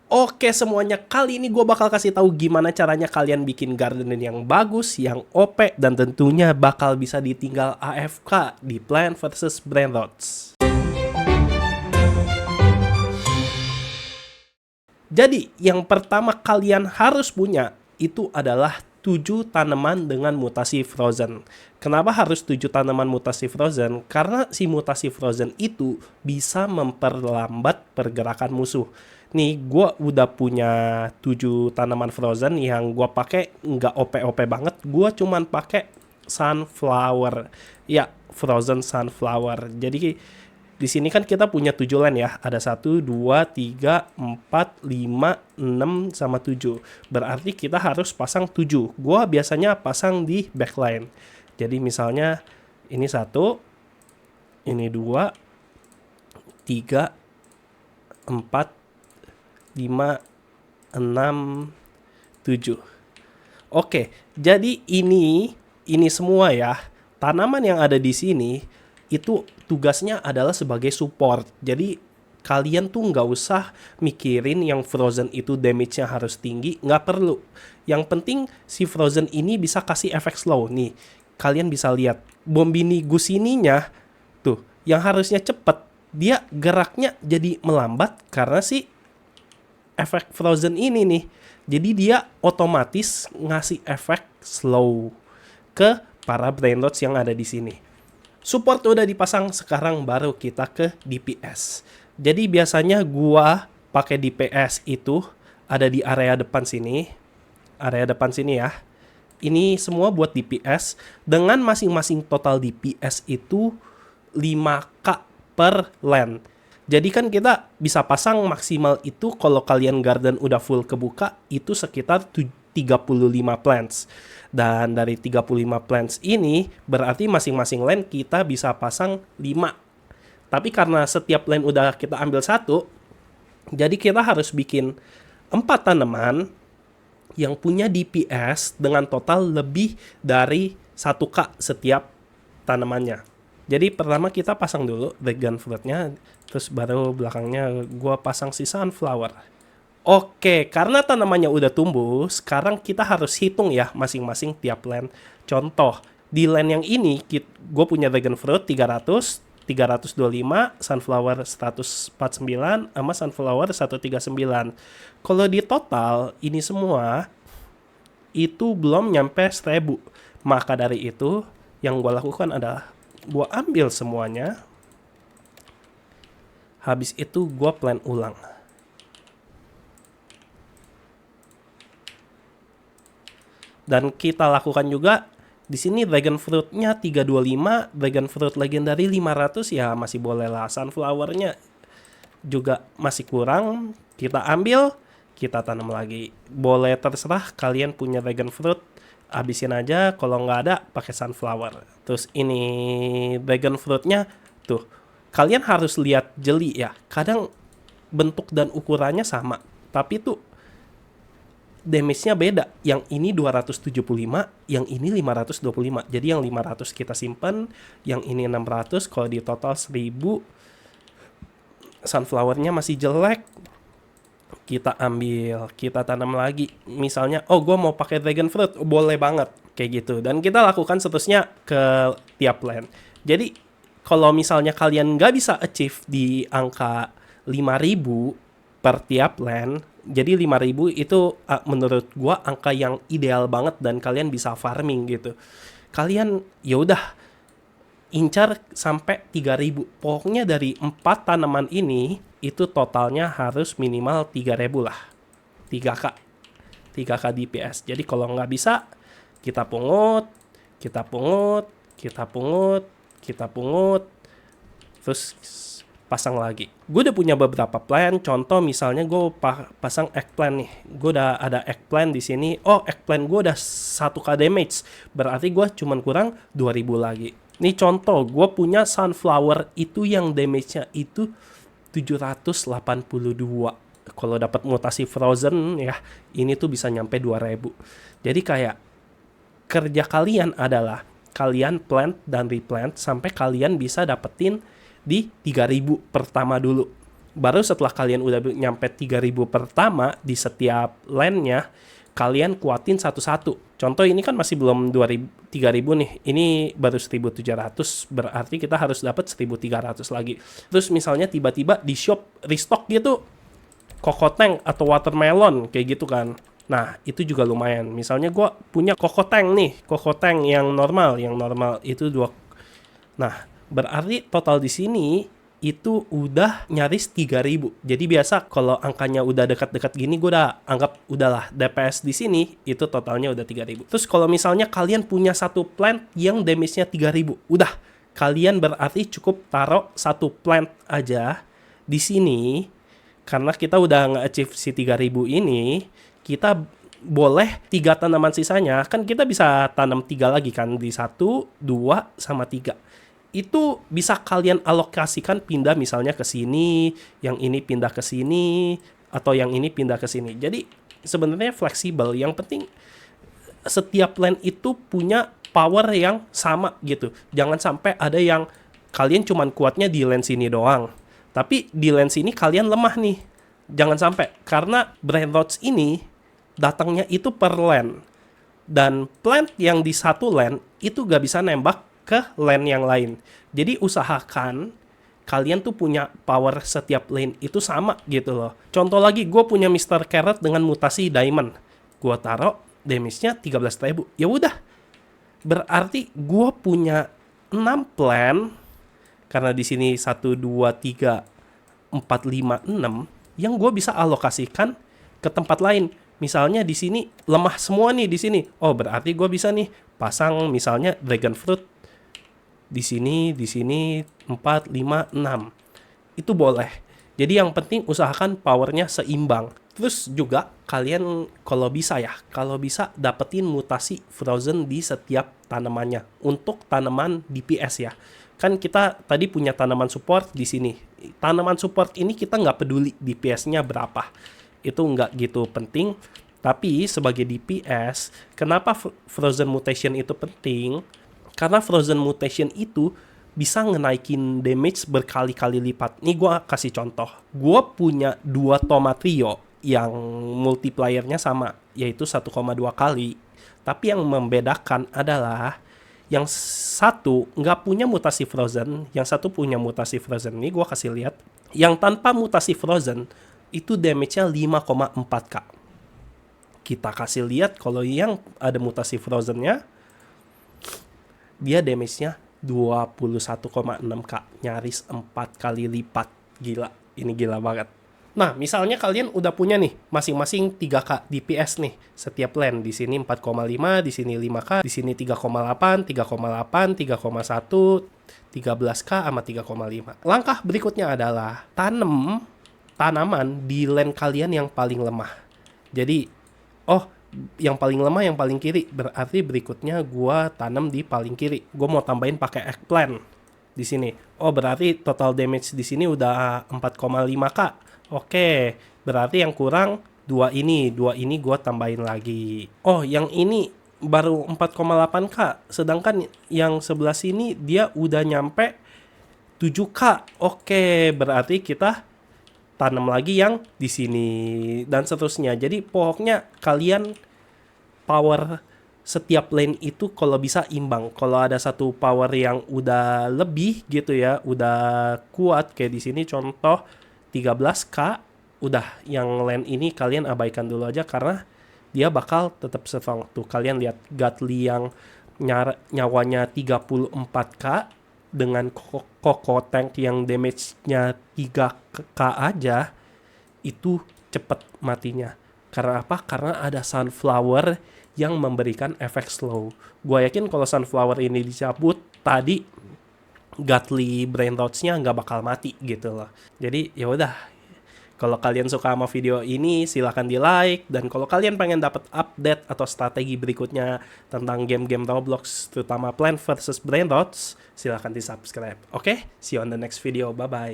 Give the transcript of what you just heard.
Oke semuanya, kali ini gue bakal kasih tahu gimana caranya kalian bikin garden yang bagus, yang OP, dan tentunya bakal bisa ditinggal AFK di Plant vs Brainrots. Jadi, yang pertama kalian harus punya itu adalah 7 tanaman dengan mutasi Frozen. Kenapa harus 7 tanaman mutasi Frozen? Karena si mutasi Frozen itu bisa memperlambat pergerakan musuh. Nih, gue udah punya 7 tanaman Frozen yang gue pakai nggak OP-OP banget. Gue cuman pakai Sunflower. Ya, Frozen Sunflower. Jadi, di sini kan kita punya 7 line ya. Ada 1, 2, 3, 4, 5, 6, sama 7. Berarti kita harus pasang 7. Gua biasanya pasang di backline. Jadi misalnya ini 1, ini 2, 3, 4, 5, 6, 7. Oke, jadi ini semua ya. Tanaman yang ada di sini itu tugasnya adalah sebagai support. Jadi kalian tuh nggak usah mikirin yang Frozen itu damage-nya harus tinggi, nggak perlu. Yang penting si Frozen ini bisa kasih efek slow. Nih, kalian bisa lihat Bombini Gusininya tuh, yang harusnya cepet, dia geraknya jadi melambat karena si efek Frozen ini nih. Jadi dia otomatis ngasih efek slow ke para Brainrots yang ada di sini. Support udah dipasang, sekarang baru kita ke DPS. Jadi biasanya gua pakai DPS itu ada di area depan sini. Area depan sini ya. Ini semua buat DPS dengan masing-masing total DPS itu 5k per land. Jadi kan kita bisa pasang maksimal itu kalau kalian garden udah full kebuka itu sekitar 35 plants. Dan dari 35 plants ini berarti masing-masing lane kita bisa pasang 5. Tapi karena setiap lane udah kita ambil 1, jadi kita harus bikin 4 tanaman yang punya DPS dengan total lebih dari 1k setiap tanamannya. Jadi pertama kita pasang dulu dragon fruitnya, terus baru belakangnya gua pasang si sunflower. Oke, karena tanamannya udah tumbuh, sekarang kita harus hitung ya masing-masing tiap land. Contoh, di land yang ini gue punya dragon fruit 300, 325, sunflower 149, sama sunflower 139. Kalau di total ini semua itu belum nyampe 1000. Maka dari itu yang gue lakukan adalah gue ambil semuanya, habis itu gue plan ulang. Dan kita lakukan juga di sini dragon fruitnya 325, dragon fruit legendary 500 ya masih boleh lah. Sunflowernya juga masih kurang, kita ambil, kita tanam lagi. Boleh terserah kalian punya dragon fruit, habisin aja. Kalau nggak ada pakai sunflower. Terus ini dragon fruitnya tuh, kalian harus lihat jeli ya. Kadang bentuk dan ukurannya sama, tapi tuh damage-nya beda. Yang ini 275, yang ini 525. Jadi yang 500 kita simpan, yang ini 600. Kalau di total 1000. Sunflower-nya masih jelek, kita ambil, kita tanam lagi. Misalnya, oh gue mau pakai dragon fruit, boleh banget kayak gitu. Dan kita lakukan seterusnya ke tiap land. Jadi kalau misalnya kalian nggak bisa achieve di angka 5000 per tiap land, jadi 5000 itu menurut gua angka yang ideal banget dan kalian bisa farming gitu. Kalian ya udah incar sampai 3000. Pokoknya dari 4 tanaman ini itu totalnya harus minimal 3000 lah. 3k. 3k DPS. Jadi kalau nggak bisa, kita pungut, kita pungut, kita pungut, kita pungut, terus pasang lagi. Gue udah punya beberapa plan. Contoh misalnya gue pasang eggplant nih. Gue udah ada eggplant di sini. Oh, eggplant gue udah 1k damage. Berarti gue cuman kurang 2000 lagi. Nih contoh, gue punya sunflower itu yang damage-nya itu 782. Kalau dapat mutasi frozen ya, ini tuh bisa nyampe 2000. Jadi kayak kerja kalian adalah kalian plant dan replant sampai kalian bisa dapetin di 3000 pertama dulu. Baru setelah kalian udah nyampe 3000 pertama di setiap lane-nya, kalian kuatin satu-satu. Contoh ini kan masih belum 3000 nih. Ini baru 1700, berarti kita harus dapat 1300 lagi. Terus misalnya tiba-tiba di shop restock gitu Coco-Tank atau Watermelon kayak gitu kan. Nah, itu juga lumayan. Misalnya gue punya Coco-Tank nih, Coco-Tank yang normal itu 2. Nah, berarti total di sini itu udah nyaris 3000. Jadi biasa kalau angkanya udah dekat-dekat gini, gue udah anggap udahlah DPS di sini itu totalnya udah 3000. Terus kalau misalnya kalian punya satu plant yang damage-nya 3000, udah kalian berarti cukup taruh satu plant aja di sini. Karena kita udah nge-achieve si 3000 ini, kita boleh 3 tanaman sisanya, kan kita bisa tanam 3 lagi kan, di 1, 2, sama 3. Itu bisa kalian alokasikan pindah misalnya ke sini, yang ini pindah ke sini, atau yang ini pindah ke sini. Jadi sebenarnya fleksibel. Yang penting setiap lane itu punya power yang sama gitu. Jangan sampai ada yang kalian cuman kuatnya di lane sini doang, tapi di lane sini kalian lemah nih. Jangan sampai, karena Brain Rots ini datangnya itu per lane. Dan plant yang di satu lane itu gak bisa nembak ke lane yang lain. Jadi usahakan kalian tuh punya power setiap lane itu sama gitu loh. Contoh lagi, gue punya Mr. Carrot dengan mutasi Diamond. Gue taruh damage-nya 13.000. Ya udah, berarti gue punya 6 plan, karena di sini 1, 2, 3, 4, 5, 6 yang gue bisa alokasikan ke tempat lain. Misalnya di sini lemah semua nih di sini. Oh, berarti gue bisa nih pasang misalnya Dragon Fruit di sini 4, 5, 6. Itu boleh. Jadi yang penting usahakan powernya seimbang. Terus juga kalian kalau bisa dapetin mutasi Frozen di setiap tanamannya untuk tanaman DPS ya. Kan kita tadi punya tanaman support di sini. Tanaman support ini kita nggak peduli DPS-nya berapa. Itu nggak gitu penting. Tapi sebagai DPS, kenapa Frozen Mutation itu penting? Karena Frozen Mutation itu bisa ngenaikin damage berkali-kali lipat. Nih gue kasih contoh. Gue punya 2 Tomatrio yang multiplier-nya sama, yaitu 1,2 kali. Tapi yang membedakan adalah yang satu nggak punya mutasi Frozen, yang satu punya mutasi Frozen. Nih gue kasih lihat. Yang tanpa mutasi Frozen itu damage-nya 5,4k. Kita kasih lihat kalau yang ada mutasi Frozen-nya, dia damage-nya 21,6k, nyaris 4 kali lipat. Gila, ini gila banget. Nah, misalnya kalian udah punya nih masing-masing 3k DPS nih setiap lane. Di sini 4,5, di sini 5k, di sini 3,8, 3,8, 3,1, 13k sama 3,5. Langkah berikutnya adalah tanam tanaman di lane kalian yang paling lemah. Jadi, yang paling lemah yang paling kiri, berarti berikutnya gua tanam di paling kiri. Gua mau tambahin pakai eggplant di sini. Oh, berarti total damage di sini udah 4,5k. Oke, berarti yang kurang 2 ini gua tambahin lagi. Oh, yang ini baru 4,8k, sedangkan yang sebelah sini dia udah nyampe 7k. Oke, berarti kita tanam lagi yang di sini dan seterusnya. Jadi pokoknya kalian power setiap lane itu kalau bisa imbang. Kalau ada satu power yang udah lebih gitu ya, udah kuat kayak di sini contoh 13k, udah yang lane ini kalian abaikan dulu aja karena dia bakal tetap strong. Tuh kalian lihat Gatli yang nyawanya 34k dengan Coco-Tank yang damage-nya 3k aja, itu cepet matinya. Karena apa? Karena ada Sunflower yang memberikan efek slow. Gua yakin kalau Sunflower ini dicabut tadi, Gatli Brain Rots-nya nggak bakal mati gitu loh. Jadi ya udah, kalau kalian suka sama video ini silahkan di like, dan kalau kalian pengen dapat update atau strategi berikutnya tentang game-game Roblox terutama Plant vs Brain Rots, silahkan di subscribe. Oke, see you on the next video, bye bye.